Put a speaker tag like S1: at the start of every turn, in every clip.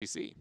S1: HGC.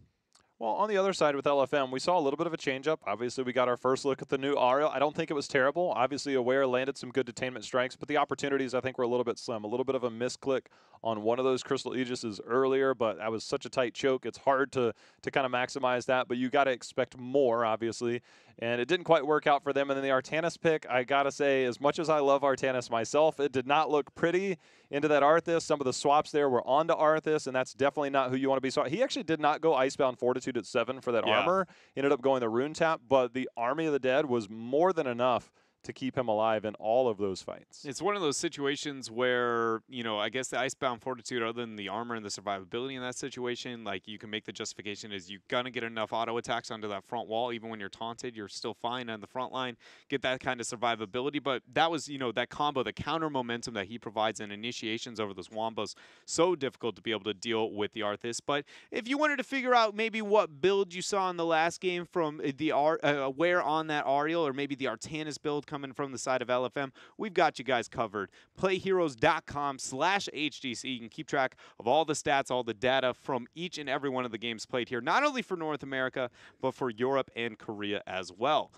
S2: Well, on the other side with LFM, we saw a little bit of a change-up. Obviously, we got our first look at the new Ariel. I don't think it was terrible. Obviously, Aware landed some good detainment strikes, but the opportunities, I think, were a little bit slim. A little bit of a misclick on one of those Crystal Aegises earlier, but that was such a tight choke. It's hard to kind of maximize that, but you got to expect more, obviously. And it didn't quite work out for them. And then the Artanis pick, I got to say, as much as I love Artanis myself, it did not look pretty into that Arthas. Some of the swaps there were onto Arthas, and that's definitely not who you want to be. So he actually did not go Icebound Fortitude at 7 for that armor. He ended up going the Rune Tap, but the Army of the Dead was more than enough to keep him alive in all of those fights.
S1: It's one of those situations where, you know, I guess the Icebound Fortitude, other than the armor and the survivability in that situation, like you can make the justification is you're going to get enough auto attacks onto that front wall. Even when you're taunted, you're still fine on the front line, get that kind of survivability. But that was, you know, that combo, the counter momentum that he provides in initiations over those Wombos, so difficult to be able to deal with the Arthas. But if you wanted to figure out maybe what build you saw in the last game from the Aware on that Ariel, or maybe the Artanis build coming from the side of LFM, we've got you guys covered. Playheroes.com/HGC. You can keep track of all the stats, all the data from each and every one of the games played here, not only for North America, but for Europe and Korea as well.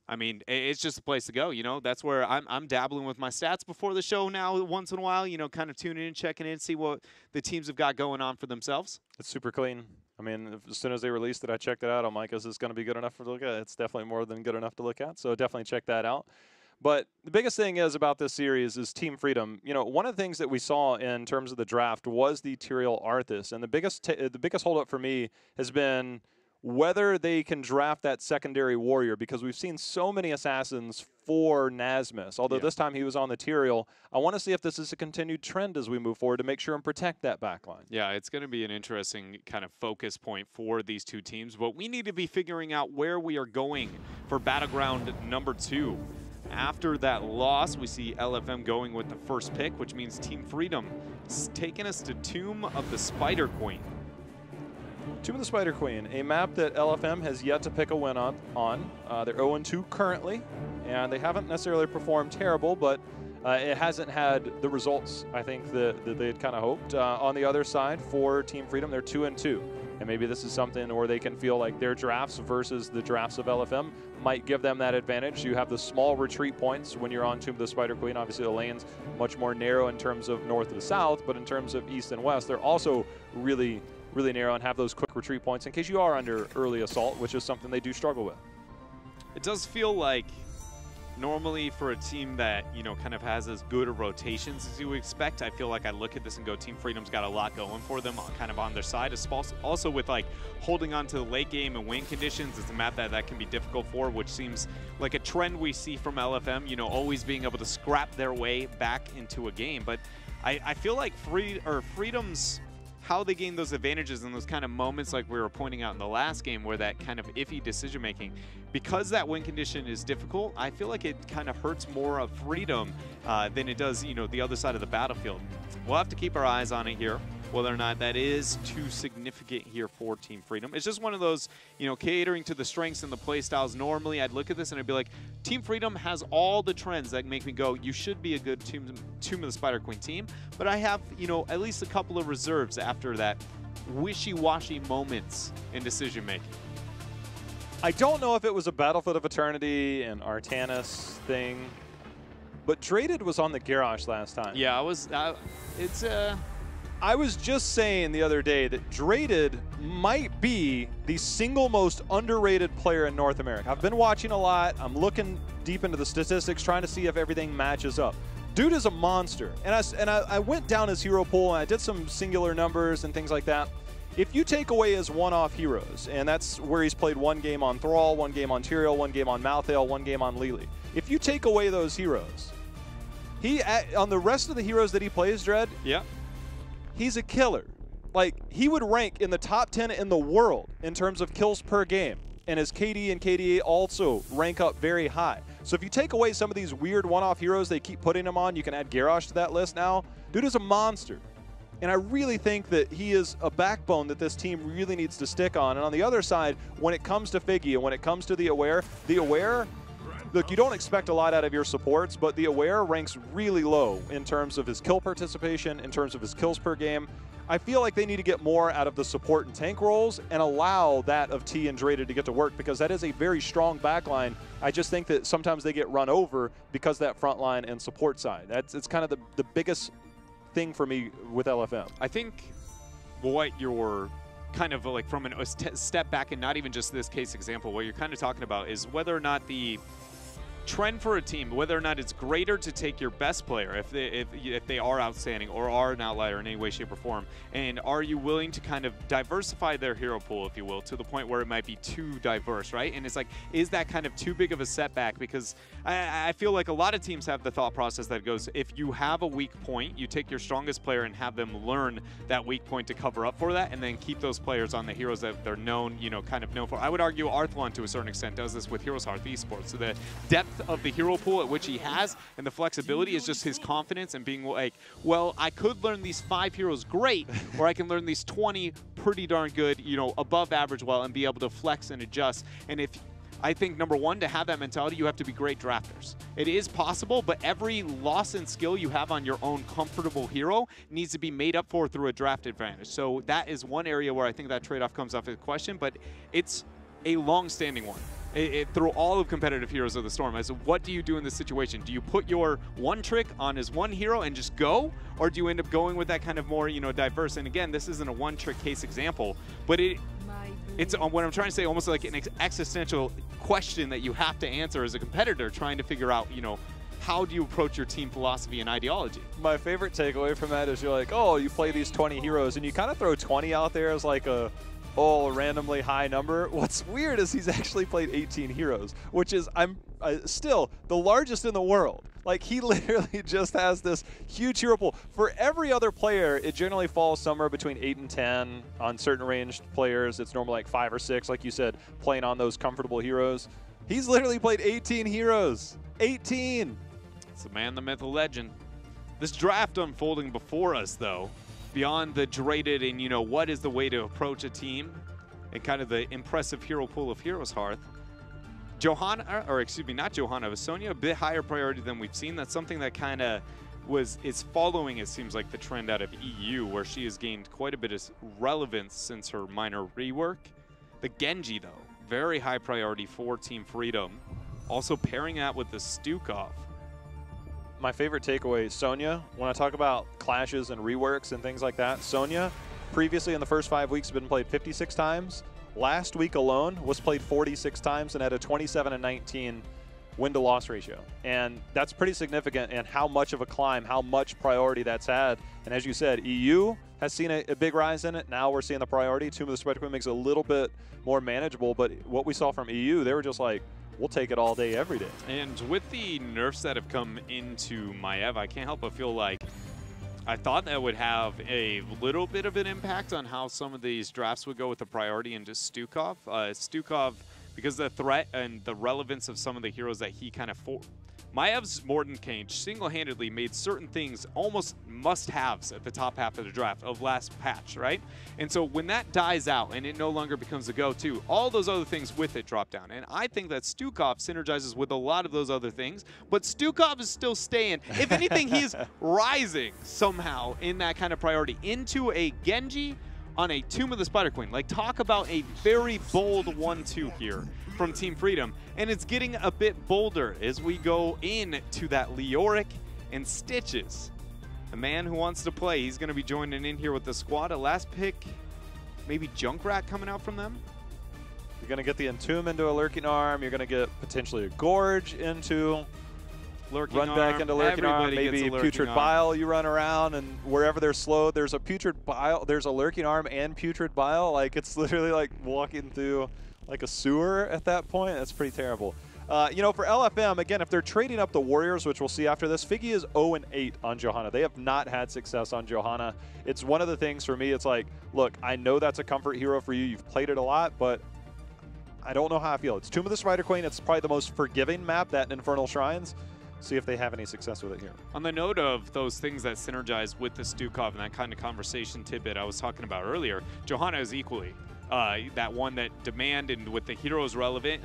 S1: I mean, it's just a place to go, you know. That's where I'm dabbling with my stats before the show now once in a while, you know, kind of tuning in, checking in, see what the teams have got going on for themselves.
S2: It's super clean. I mean, as soon as they released it, I checked it out. I'm like, is this going to be good enough to look at? It's definitely more than good enough to look at, so definitely check that out. But the biggest thing is about this series is Team Freedom. You know, one of the things that we saw in terms of the draft was the Tyrael Arthas, and the biggest holdup for me has been whether they can draft that secondary warrior, because we've seen so many assassins for Nasmus. Although this time he was on the Tyrael, I want to see if this is a continued trend as we move forward to make sure and protect that backline.
S1: Yeah, it's going to be an interesting kind of focus point for these two teams, but we need to be figuring out where we are going for Battleground number 2. After that loss, we see LFM going with the first pick, which means Team Freedom is taking us to Tomb of the Spider Queen.
S2: Tomb of the Spider Queen, a map that LFM has yet to pick a win on. They're 0-2 currently, and they haven't necessarily performed terrible, but it hasn't had the results, I think, that they had kind of hoped. On the other side, for Team Freedom, they're 2-2. And maybe this is something where they can feel like their drafts versus the drafts of LFM might give them that advantage. You have the small retreat points when you're on Tomb of the Spider Queen. Obviously, the lane's much more narrow in terms of north to south, but in terms of east and west, they're also really narrow and have those quick retreat points in case you are under early assault, which is something they do struggle with.
S1: It does feel like normally for a team that, you know, kind of has as good of rotations as you would expect, I feel like I look at this and go, Team Freedom's got a lot going for them kind of on their side. Also with like holding on to the late game and win conditions, it's a map that can be difficult for, which seems like a trend we see from LFM, you know, always being able to scrap their way back into a game. But I feel like Freedom's how they gain those advantages in those kind of moments like we were pointing out in the last game where that kind of iffy decision making, because that win condition is difficult, I feel like it kind of hurts more of Freedom than it does, you know, the other side of the battlefield. We'll have to keep our eyes on it here, whether or not that is too significant here for Team Freedom. It's just one of those, you know, catering to the strengths and the play styles. Normally, I'd look at this and I'd be like, Team Freedom has all the trends that make me go, you should be a good Tomb of the Spider Queen team. But I have, you know, at least a couple of reserves after that wishy-washy moments in decision-making.
S2: I don't know if it was a Battlefield of Eternity and Artanis thing, but Draded was on the Garrosh last time.
S1: Yeah,
S2: I was just saying the other day that Draded might be the single most underrated player in North America. I've been watching a lot. I'm looking deep into the statistics, trying to see if everything matches up. Dude is a monster. And I went down his hero pool, and I did some singular numbers and things like that. If you take away his one-off heroes, and that's where he's played one game on Thrall, one game on Tyrael, one game on Malthael, one game on Lili. If you take away those heroes, on the rest of the heroes that he plays, Dredd, he's a killer. Like, he would rank in the top 10 in the world in terms of kills per game. And his KD and KDA also rank up very high. So if you take away some of these weird one-off heroes they keep putting him on, you can add Garrosh to that list now. Dude is a monster. And I really think that he is a backbone that this team really needs to stick on. And on the other side, when it comes to Figgy and when it comes to the Aware, look, you don't expect a lot out of your supports, but the Aware ranks really low in terms of his kill participation, in terms of his kills per game. I feel like they need to get more out of the support and tank roles and allow that of T and Draded to get to work, because that is a very strong backline. I just think that sometimes they get run over because that front line and support side. It's kind of the biggest thing for me with LFM.
S1: I think what you're kind of like from a step back, and not even just this case example, what you're kind of talking about is whether or not the trend for a team, whether or not it's greater to take your best player if they are outstanding or are an outlier in any way, shape, or form, and are you willing to kind of diversify their hero pool, if you will, to the point where it might be too diverse, right? And it's like, is that kind of too big of a setback? Because I feel like a lot of teams have the thought process that goes, if you have a weak point, you take your strongest player and have them learn that weak point to cover up for that, and then keep those players on the heroes that they're known, you know, kind of known for. I would argue Arthlon, to a certain extent, does this with Heroes Hearth Esports. So the depth of the hero pool at which he has and the flexibility is just his confidence and being like, well, I could learn these 5 heroes great, or I can learn these 20 pretty darn good, you know, above average well, and be able to flex and adjust. And if I think, number one, to have that mentality, you have to be great drafters. It is possible, but every loss in skill you have on your own comfortable hero needs to be made up for through a draft advantage. So that is one area where I think that trade-off comes off as a question, but it's a long-standing one. Through all of competitive Heroes of the Storm, as what do you do in this situation? Do you put your one trick on his one hero and just go, or do you end up going with that kind of more, you know, diverse? And again, this isn't a one-trick case example, but it's what I'm trying to say, almost like an existential question that you have to answer as a competitor, trying to figure out, you know, how do you approach your team philosophy and ideology?
S2: My favorite takeaway from that is you're like, oh, you play these 20 heroes, and you kind of throw 20 out there as like a randomly high number. What's weird is he's actually played 18 heroes, which is still the largest in the world. Like, he literally just has this huge hero pool. For every other player, it generally falls somewhere between 8 and 10. On certain ranged players, it's normally like 5 or 6, like you said, playing on those comfortable heroes. He's literally played 18 heroes. 18!
S1: It's the man, the myth, the legend. This draft unfolding before us, though, beyond the Draded and, you know, what is the way to approach a team and kind of the impressive hero pool of Heroes Hearth, Johanna, or excuse me, not Johanna, but Sonya, a bit higher priority than we've seen. That's something that kind of is following, it seems like, the trend out of EU, where she has gained quite a bit of relevance since her minor rework. The Genji, though, very high priority for Team Freedom. Also pairing that with the Stukov.
S2: My favorite takeaway, Sonya, when I talk about clashes and reworks and things like that, Sonya, previously in the first 5 weeks, has been played 56 times. Last week alone was played 46 times and had a 27-19 win-to-loss ratio. And that's pretty significant, and how much of a climb, how much priority that's had. And as you said, EU has seen a big rise in it. Now we're seeing the priority. Tomb of the Spread Queen makes it a little bit more manageable, but what we saw from EU, they were just like, we'll take it all day, every day.
S1: And with the nerfs that have come into Maiev, I can't help but feel like I thought that would have a little bit of an impact on how some of these drafts would go with the priority into Stukov. Stukov, because of the threat and the relevance of some of the heroes that he kind of Maev's Morton Cage single-handedly made certain things almost must-haves at the top half of the draft of last patch, right? And so when that dies out and it no longer becomes a go-to, all those other things with it drop down. And I think that Stukov synergizes with a lot of those other things, but Stukov is still staying. If anything, he is rising somehow in that kind of priority into a Genji on a Tomb of the Spider Queen. Like, talk about a very bold 1-2 here from Team Freedom. And it's getting a bit bolder as we go into that Leoric and Stitches. The man who wants to play, he's going to be joining in here with the squad. A last pick, maybe Junkrat coming out from them.
S2: You're going to get the Entomb into a Lurking Arm. You're going to get potentially a Gorge into
S1: Lurking
S2: run
S1: Arm.
S2: back into Lurking Arm. Maybe Putrid Bile you run around, and wherever they're slow, there's a Putrid Bile. There's a Lurking Arm and Putrid Bile. Like, it's literally like walking through like a sewer at that point. That's pretty terrible. You know, for LFM, again, if they're trading up the Warriors, which we'll see after this, Figgy is 0-8 on Johanna. They have not had success on Johanna. It's one of the things for me, it's like, look, I know that's a comfort hero for you. You've played it a lot, but I don't know how I feel. It's Tomb of the Spider Queen. It's probably the most forgiving map, that and Infernal Shrines. See if they have any success with it here.
S1: On the note of those things that synergize with the Stukov and that kind of conversation tidbit I was talking about earlier, Johanna is equally that one that Demand and with the heroes relevant,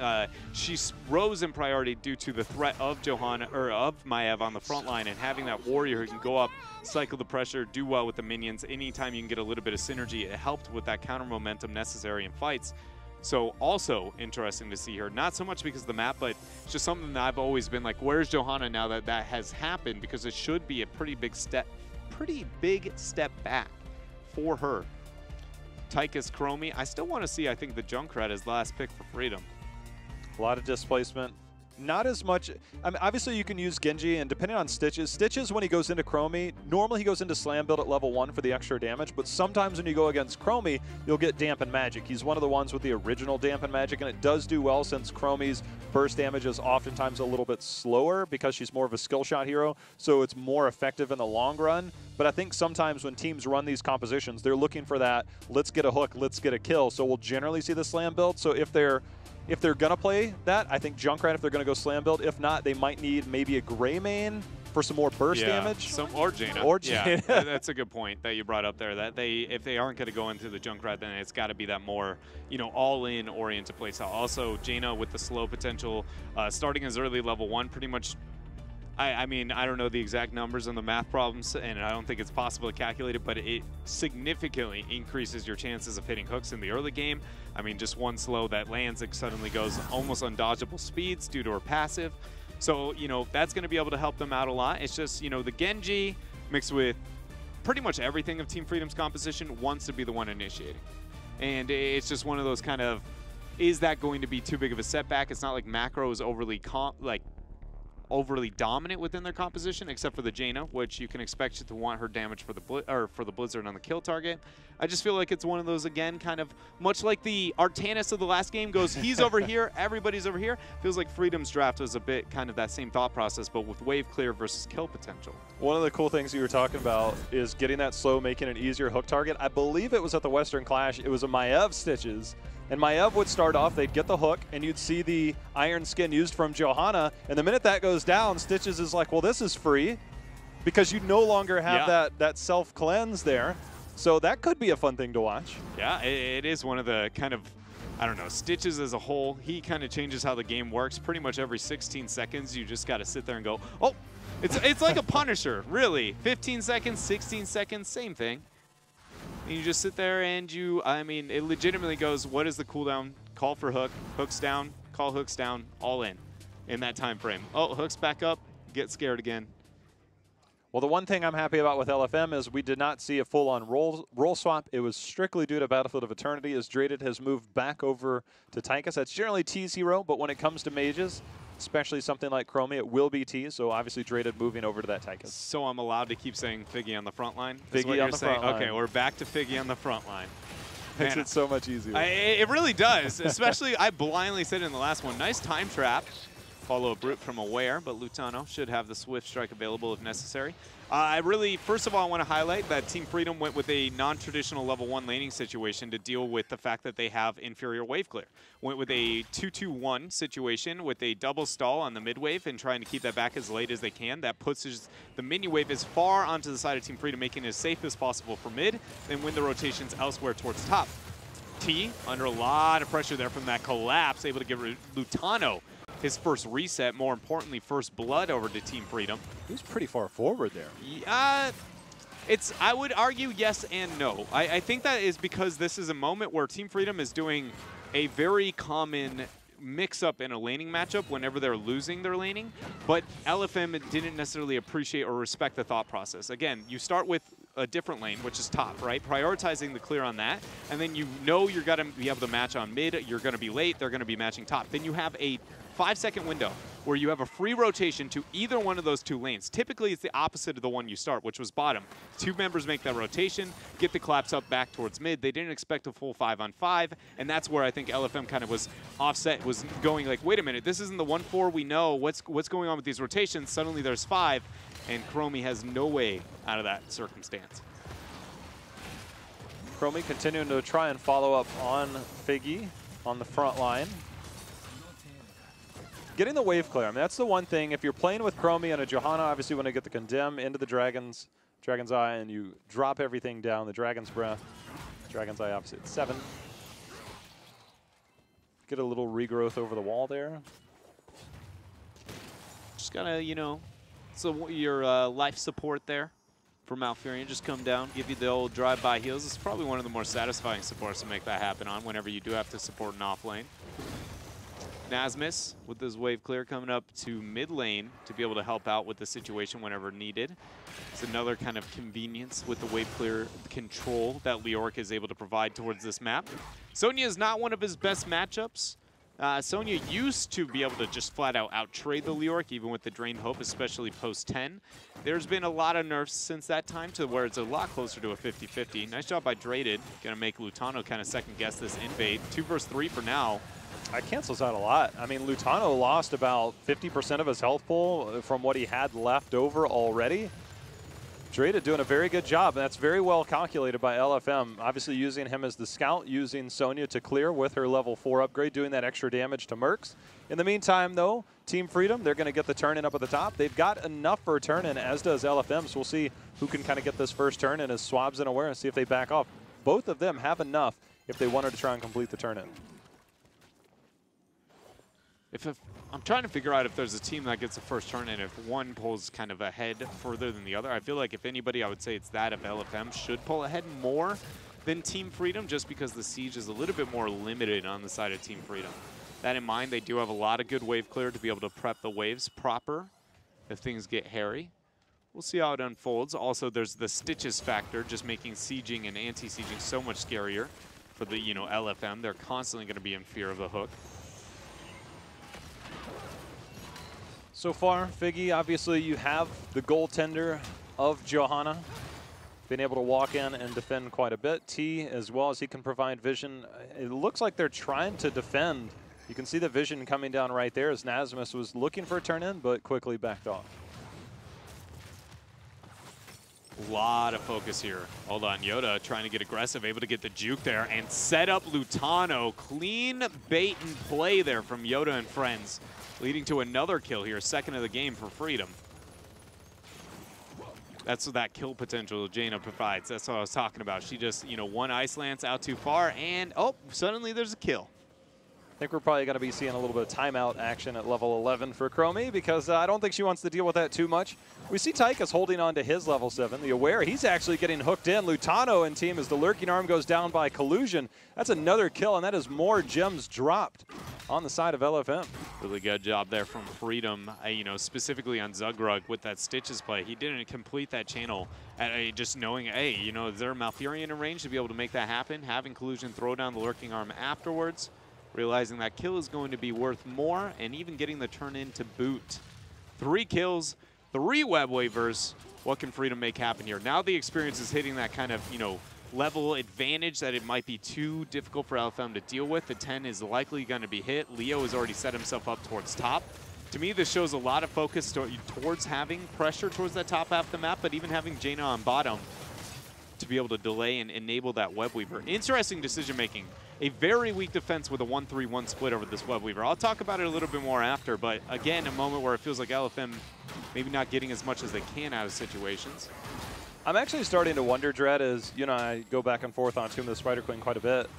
S1: she rose in priority due to the threat of Johanna or of Maiev on the front line, and having that warrior who can go up, cycle the pressure, do well with the minions. Anytime you can get a little bit of synergy, it helped with that counter momentum necessary in fights. So also interesting to see her, not so much because of the map, but it's just something that I've always been like, where's Johanna now that that has happened? Because it should be a pretty big step back for her. Tychus, Chromie, I still want to see, I think, the Junkrat as last pick for Freedom.
S2: A lot of displacement. Not as much. I mean, obviously, you can use Genji, and depending on Stitches, when he goes into Chromie, normally he goes into Slam Build at level 1 for the extra damage, but sometimes when you go against Chromie, you'll get Dampen Magic. He's one of the ones with the original Dampen Magic, and it does do well since Chromie's burst damage is oftentimes a little bit slower because she's more of a skill shot hero, so it's more effective in the long run. But I think sometimes when teams run these compositions, they're looking for that, let's get a hook, let's get a kill, so we'll generally see the Slam Build. So if they're going to play that, I think Junkrat, if they're going to go Slam Build. If not, they might need maybe a Gray main for some more burst damage.
S1: Or Jaina.
S2: Or Jaina.
S1: Yeah, that's a good point that you brought up there. That if they aren't going to go into the Junkrat, then it's got to be that more, all-in oriented playstyle. Also, Jaina with the slow potential, starting as early level 1, pretty much. I mean, I don't know the exact numbers on the math problems, and I don't think it's possible to calculate it, but it significantly increases your chances of hitting hooks in the early game. I mean, just one slow that lands, it suddenly goes almost undodgeable speeds due to her passive. So, that's going to be able to help them out a lot. It's just, the Genji mixed with pretty much everything of Team Freedom's composition wants to be the one initiating. And it's just one of those kind of, is that going to be too big of a setback? It's not like Macro is overly dominant within their composition, except for the Jaina, which you can expect to want her damage for the Blizzard on the kill target. I just feel like it's one of those, again, kind of much like the Artanis of the last game goes, he's over here, everybody's over here. Feels like Freedom's draft was a bit kind of that same thought process, but with wave clear versus kill potential.
S2: One of the cool things you were talking about is getting that slow, making an easier hook target. I believe it was at the Western Clash. It was a Maiev Stitches. And Maiev would start off, they'd get the hook, and you'd see the Iron Skin used from Johanna, and the minute that goes down, Stitches is like, well, this is free, because you no longer have that self-cleanse there. So that could be a fun thing to watch. Yeah,
S1: it is one of the kind of, I don't know, Stitches as a whole, he kind of changes how the game works. Pretty much every 16 seconds, you just got to sit there and go, oh, it's like a Punisher, really. 15 seconds, 16 seconds, same thing. And you just sit there and it legitimately goes, what is the cooldown? Call for hook, hooks down, call hooks down, all in that time frame. Oh, hooks back up, get scared again.
S2: Well, the one thing I'm happy about with LFM is we did not see a full-on role swap. It was strictly due to Battlefield of Eternity as Draded has moved back over to Tychus. That's generally T's hero, but when it comes to mages, especially something like Chromie, it will be T, so obviously Draded moving over to that Tychus.
S1: So I'm allowed to keep saying Figgy on the front line?
S2: Figgy on the front line.
S1: Okay, we're back to Figgy on the front line.
S2: Makes it so much easier.
S1: It really does, especially I blindly said it in the last one. Nice time trap. Follow a Brute from Aware, but Lutano should have the Swift Strike available if necessary. First of all, I want to highlight that Team Freedom went with a non-traditional level 1 laning situation to deal with the fact that they have inferior wave clear. Went with a 2-2-1 situation with a double stall on the mid wave and trying to keep that back as late as they can. That puts the minion wave as far onto the side of Team Freedom, making it as safe as possible for mid, then win the rotations elsewhere towards top. T, under a lot of pressure there from that collapse, able to give Lutano his first reset, more importantly, first blood over to Team Freedom.
S2: He was pretty far forward there.
S1: I would argue yes and no. I think that is because this is a moment where Team Freedom is doing a very common mix-up in a laning matchup whenever they're losing their laning, but LFM didn't necessarily appreciate or respect the thought process. Again, you start with a different lane, which is top, right? Prioritizing the clear on that, and then you're going to be able to match on mid, you're going to be late, they're going to be matching top. Then you have a 5-second window where you have a free rotation to either one of those two lanes. Typically, it's the opposite of the one you start, which was bottom. Two members make that rotation, get the collapse up back towards mid. They didn't expect a full 5-on-5, and that's where I think LFM kind of was offset, was going like, wait a minute, this isn't the 1-4 we know. What's going on with these rotations? Suddenly there's 5, and Chromie has no way out of that circumstance.
S2: Chromie continuing to try and follow up on Figgy on the front line. Getting the wave clear, I mean, that's the one thing. If you're playing with Chromie and a Johanna, obviously want to get the Condemn into the Dragon's Eye, and you drop everything down, the Dragon's Breath. Dragon's Eye obviously at 7. Get a little regrowth over the wall there.
S1: Just gotta, you know, so your life support there for Malfurion. Just come down, give you the old drive-by heals. It's probably one of the more satisfying supports to make that happen on whenever you do have to support an off lane. Nasmus with his wave clear coming up to mid lane to be able to help out with the situation whenever needed. It's another kind of convenience with the wave clear control that Leoric is able to provide towards this map. Sonya is not one of his best matchups. Sonya used to be able to just flat out out-trade the Leoric, even with the Drained Hope, especially post-10. There's been a lot of nerfs since that time to where it's a lot closer to a 50-50. Nice job by Draded. Gonna make Lutano kind of second-guess this invade. 2 versus 3 for now.
S2: That cancels out a lot. I mean, Lutano lost about 50% of his health pool from what he had left over already. Draded doing a very good job, and that's very well calculated by LFM. Obviously using him as the scout, using Sonya to clear with her level 4 upgrade, doing that extra damage to Mercs. In the meantime, though, Team Freedom, they're going to get the turn-in up at the top. They've got enough for a turn-in, as does LFM, so we'll see who can kind of get this first turn-in as Swab's unaware and see if they back off. Both of them have enough if they wanted to try and complete the turn-in.
S1: I'm trying to figure out if there's a team that gets the first turn and if one pulls kind of ahead further than the other. I feel like if anybody, I would say it's that of LFM should pull ahead more than Team Freedom, just because the siege is a little bit more limited on the side of Team Freedom. That in mind, they do have a lot of good wave clear to be able to prep the waves proper if things get hairy. We'll see how it unfolds. Also, there's the Stitches factor, just making sieging and anti-sieging so much scarier for the, you know, LFM. They're constantly going to be in fear of the hook.
S2: So far, Figgy, obviously you have the goaltender of Johanna, being able to walk in and defend quite a bit. T, as well as he can provide vision. It looks like they're trying to defend. You can see the vision coming down right there as Nasmus was looking for a turn-in, but quickly backed off.
S1: A lot of focus here. Hold on, Yoda trying to get aggressive, able to get the juke there and set up Lutano. Clean bait and play there from Yoda and friends, leading to another kill here, second of the game for Freedom. That's what that kill potential Jaina provides. That's what I was talking about. She just, you know, one Ice Lance out too far, and oh, suddenly there's a kill.
S2: I think we're probably going to be seeing a little bit of timeout action at level 11 for Chromie, because I don't think she wants to deal with that too much. We see Tychus holding on to his level 7. The Aware, he's actually getting hooked in. Lutano and team as the Lurking Arm goes down by collusion. That's another kill, and that is more gems dropped on the side of LFM.
S1: Really good job there from Freedom, you know, specifically on Zugrug with that Stitches play. He didn't complete that channel at just knowing, hey, you know, is there a Malfurion in range to be able to make that happen? Having collusion throw down the Lurking Arm afterwards, realizing that kill is going to be worth more, and even getting the turn-in to boot. 3 kills, 3 web waivers. What can Freedom make happen here? Now the experience is hitting that kind of, you know, level advantage that it might be too difficult for LFM to deal with. The 10 is likely going to be hit. Leo has already set himself up towards top. To me, this shows a lot of focus towards having pressure towards that top half of the map, but even having Jaina on bottom to be able to delay and enable that web weaver. Interesting decision making. A very weak defense with a 1-3-1 split over this web weaver. I'll talk about it a little bit more after, but again, a moment where it feels like LFM maybe not getting as much as they can out of situations.
S2: I'm actually starting to wonder, Dread, as you know, I go back and forth on Tomb of the Spider Queen quite a bit.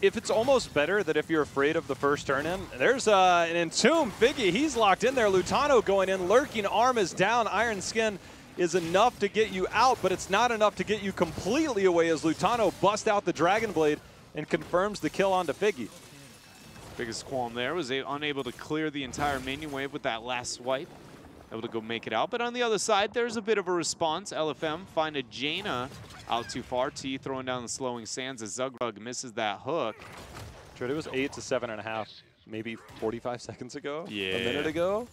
S2: If it's almost better that if you're afraid of the first turn-in, there's an Entomb. Figgy, he's locked in there. Lutano going in. Lurking Arm is down. Iron Skin is enough to get you out, but it's not enough to get you completely away as Lutano busts out the Dragon Blade and confirms the kill onto Figgy.
S1: Biggest qualm there was unable to clear the entire minion wave with that last swipe. Able to go make it out, but on the other side, there's a bit of a response. LFM find a Jaina out too far. T throwing down the slowing sands as Zugrug misses that hook.
S2: Dread, it was 8 to 7.5, maybe 45 seconds ago,
S1: yeah,
S2: a minute ago.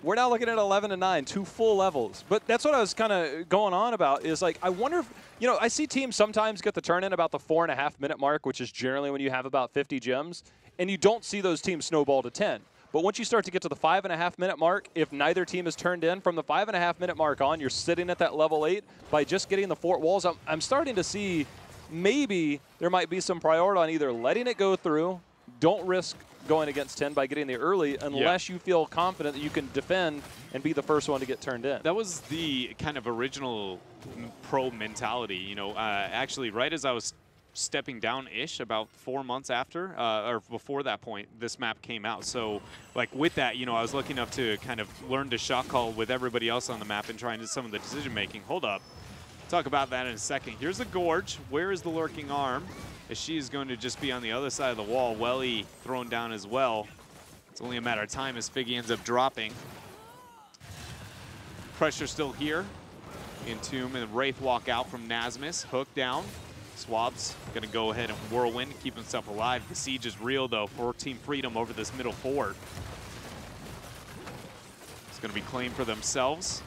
S2: We're now looking at 11 to 9, 2 full levels. But that's what I was kind of going on about is like, I wonder if, you know, I see teams sometimes get the turn in about the 4.5-minute mark, which is generally when you have about 50 gems, and you don't see those teams snowball to 10. But once you start to get to the 5.5-minute mark, if neither team is turned in, from the 5.5-minute mark on, you're sitting at that level 8 by just getting the fort walls. I'm starting to see maybe there might be some priority on either letting it go through, don't risk going against 10 by getting there early unless you feel confident that you can defend and be the first one to get turned in.
S1: That was the kind of original pro mentality, you know, actually right as I was stepping down-ish about 4 months after, or before that point, this map came out. So, like, with that, you know, I was lucky enough to kind of learn to shot call with everybody else on the map and try and do some of the decision-making. Hold up. Talk about that in a second. Here's the Gorge. Where is the lurking arm? As she is going to just be on the other side of the wall. Welly thrown down as well. It's only a matter of time as Figgy ends up dropping. Pressure still here. Entomb and Wraith walk out from Nasmus. Hook down. Swab's going to go ahead and whirlwind, keep himself alive. The siege is real, though, for Team Freedom over this middle fort. It's going to be claimed for themselves.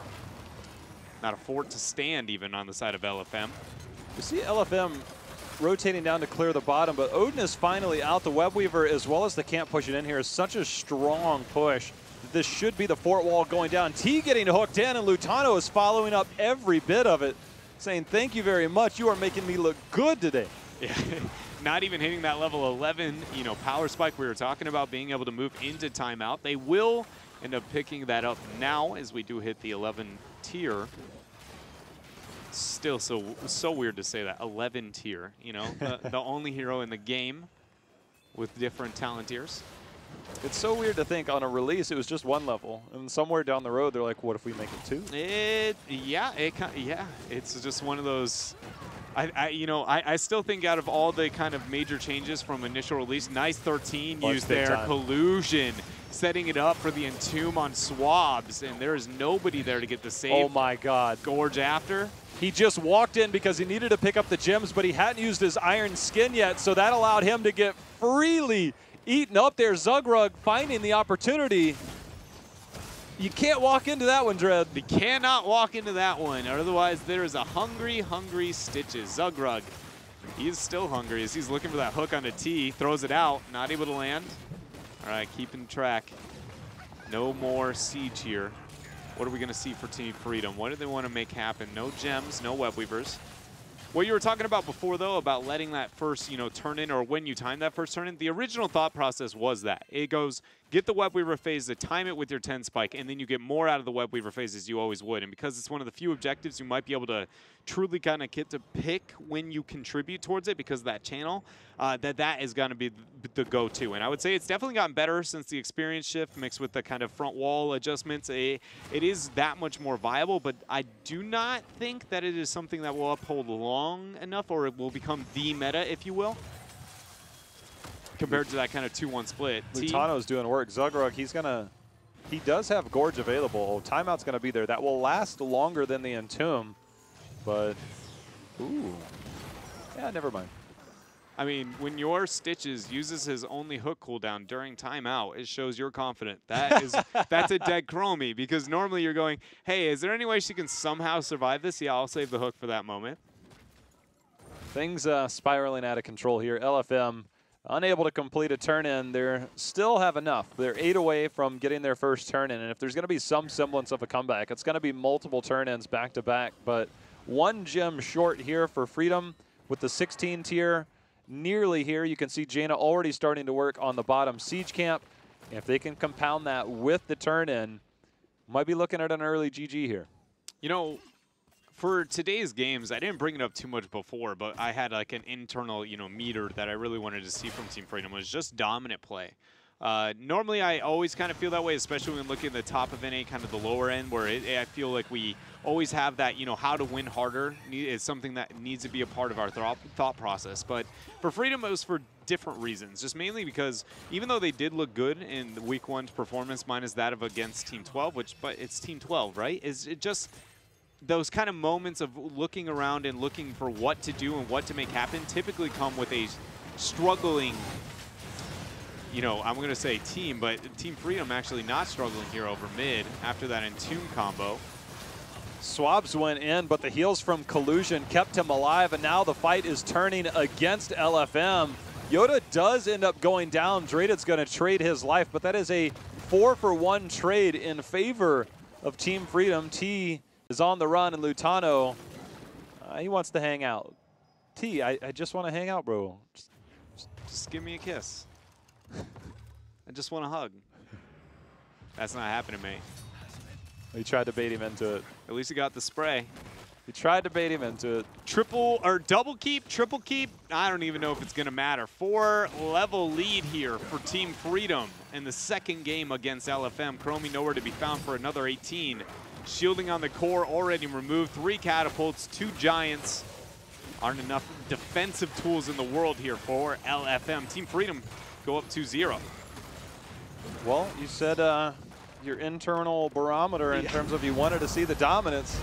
S1: Not a fort to stand, even, on the side of LFM.
S2: You see LFM rotating down to clear the bottom, but Odin is finally out. The Web Weaver, as well as the camp pushing in here, is such a strong push. This should be the fort wall going down. T getting hooked in, and Lutano is following up every bit of it, saying, thank you very much. You are making me look good today.
S1: Yeah, not even hitting that level 11, you know, power spike we were talking about, being able to move into timeout. They will end up picking that up now as we do hit the 11 tier. Still so weird to say that, 11 tier, you know, the only hero in the game with different talent tiers.
S2: It's so weird to think on a release it was just one level, and somewhere down the road they're like, what if we make it 2?
S1: Yeah, it's just one of those. I still think out of all the kind of major changes from initial release, nice 13 used there, collusion, setting it up for the Entomb on Swabs, and there is nobody there to get the save.
S2: Oh my God.
S1: Gorge after.
S2: He just walked in because he needed to pick up the gems, but he hadn't used his iron skin yet, so that allowed him to get freely eaten up there. Zugrug finding the opportunity. You can't walk into that one, Dread.
S1: You cannot walk into that one, otherwise there is a hungry, hungry Stitches. Zugrug, he's still hungry as he's looking for that hook on a T, throws it out, not able to land. All right, keeping track. No more siege here. What are we gonna see for Team Freedom? What do they want to make happen? No gems, no Web Weavers. What you were talking about before, though, about letting that first, you know, turn in, or when you time that first turn in, the original thought process was that. It goes, get the Web Weaver phase, to time it with your 10 spike, and then you get more out of the Web Weaver phase as you always would. And because it's one of the few objectives you might be able to truly kind of get to pick when you contribute towards it because of that channel, that is going to be the go-to. And I would say it's definitely gotten better since the experience shift mixed with the kind of front wall adjustments. It is that much more viable, but I do not think that it is something that will uphold long enough, or it will become the meta, if you will, compared to that kind of 2-1 split.
S2: Lutano's doing work. Zugrug, he does have Gorge available. Timeout's going to be there. That will last longer than the Entomb, but, ooh, yeah, never mind.
S1: I mean, when your Stitches uses his only hook cooldown during timeout, it shows you're confident. That's a dead Chromie, because normally you're going, hey, is there any way she can somehow survive this? Yeah, I'll save the hook for that moment.
S2: Things spiraling out of control here. LFM unable to complete a turn-in. They still have enough. They're 8 away from getting their first turn-in, and if there's going to be some semblance of a comeback, it's going to be multiple turn-ins back-to-back, but 1 gem short here for Freedom with the 16 tier. Nearly here. You can see Jaina already starting to work on the bottom siege camp. If they can compound that with the turn-in, might be looking at an early GG here.
S1: You know, for today's games, I didn't bring it up too much before, but I had like an internal, you know, meter that I really wanted to see from Team Freedom was just dominant play. Normally, I always kind of feel that way, especially when looking at the top of NA, kind of the lower end, where I feel like we always have that, you know, how to win harder is something that needs to be a part of our thought process. But for Freedom, it was for different reasons, just mainly because even though they did look good in the Week 1's performance, minus that of against Team 12, but it's Team 12, right? Is it just those kind of moments of looking around and looking for what to do and what to make happen typically come with a struggling, you know, I'm going to say team, but Team Freedom actually not struggling here over mid after that Entomb combo.
S2: Swabs went in, but the heals from Collusion kept him alive, and now the fight is turning against LFM. Yoda does end up going down. Dreaded's going to trade his life, but that is a 4-for-1 trade in favor of Team Freedom. T is on the run, and Lutano, he wants to hang out. T, I just want to hang out, bro.
S1: Just give me a kiss. I just want a hug. That's not happening, mate.
S2: He tried to bait him into it.
S1: At least he got the spray.
S2: He tried to bait him into it.
S1: Triple or double keep, triple keep, I don't even know if it's going to matter. 4-level lead here for Team Freedom in the second game against LFM. Chromie nowhere to be found for another 18. Shielding on the core already removed. 3 catapults, 2 giants. Aren't enough defensive tools in the world here for LFM. Team Freedom go up 2-0.
S2: Well, you said your internal barometer in terms of you wanted to see the dominance.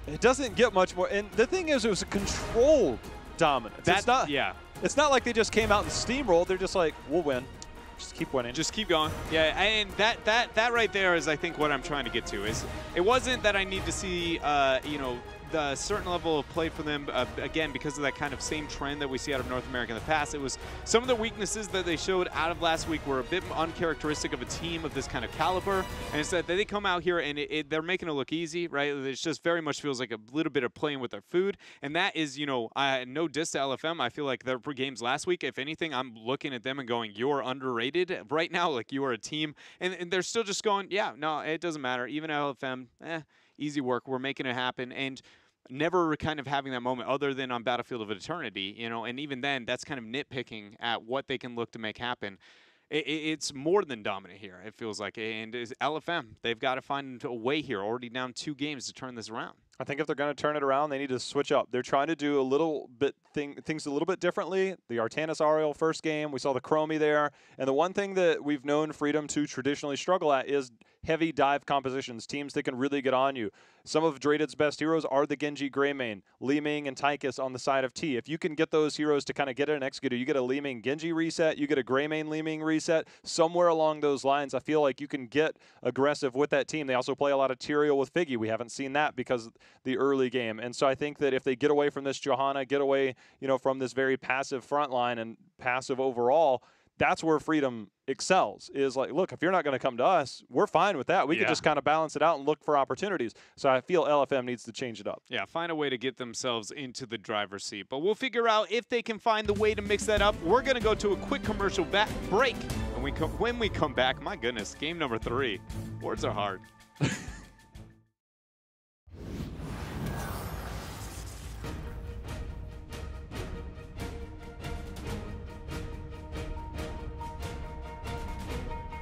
S2: It doesn't get much more. And the thing is, it was a controlled dominance. It's not like they just came out and steamrolled. They're just like, we'll win. Just keep winning.
S1: Just keep going. Yeah, and that right there is, I think, what I'm trying to get to. Is it wasn't that I need to see, you know, the certain level of play for them, again, because of that kind of same trend that we see out of North America in the past. It was some of the weaknesses that they showed out of last week were a bit uncharacteristic of a team of this kind of caliber. And it's that they come out here and they're making it look easy, right? It just very much feels like a little bit of playing with their food. And that is, you know, no diss to LFM. I feel like their games last week, if anything, I'm looking at them and going, you're underrated right now. Like, you are a team. And they're still just going, yeah, no, it doesn't matter. Even LFM, easy work. We're making it happen. And never kind of having that moment other than on Battlefield of Eternity, you know, and even then, that's kind of nitpicking at what they can look to make happen. It's more than dominant here, it feels like. And LFM, they've got to find a way here, already down 2 games to turn this around.
S2: I think if they're going to turn it around, they need to switch up. They're trying to do a little bit things a little bit differently. The Artanis Ariel first game, we saw the Chromie there. And the one thing that we've known Freedom to traditionally struggle at is heavy dive compositions, teams that can really get on you. Some of Drated's best heroes are the Genji Greymane, Li Ming and Tychus on the side of T. If you can get those heroes to kind of get an executor, you get a Li Ming Genji reset, you get a Greymane Li Ming reset, somewhere along those lines, I feel like you can get aggressive with that team. They also play a lot of Tyrael with Figgy. We haven't seen that because the early game. And so I think that if they get away from this Johanna, get away, you know, from this very passive front line and passive overall, that's where Freedom excels, is like, look, if you're not going to come to us, we're fine with that. We can just kind of balance it out and look for opportunities. So I feel LFM needs to change it up.
S1: Yeah, find a way to get themselves into the driver's seat. But we'll figure out if they can find the way to mix that up. We're going to go to a quick commercial break. And when we come back, my goodness, game number 3. Words are hard.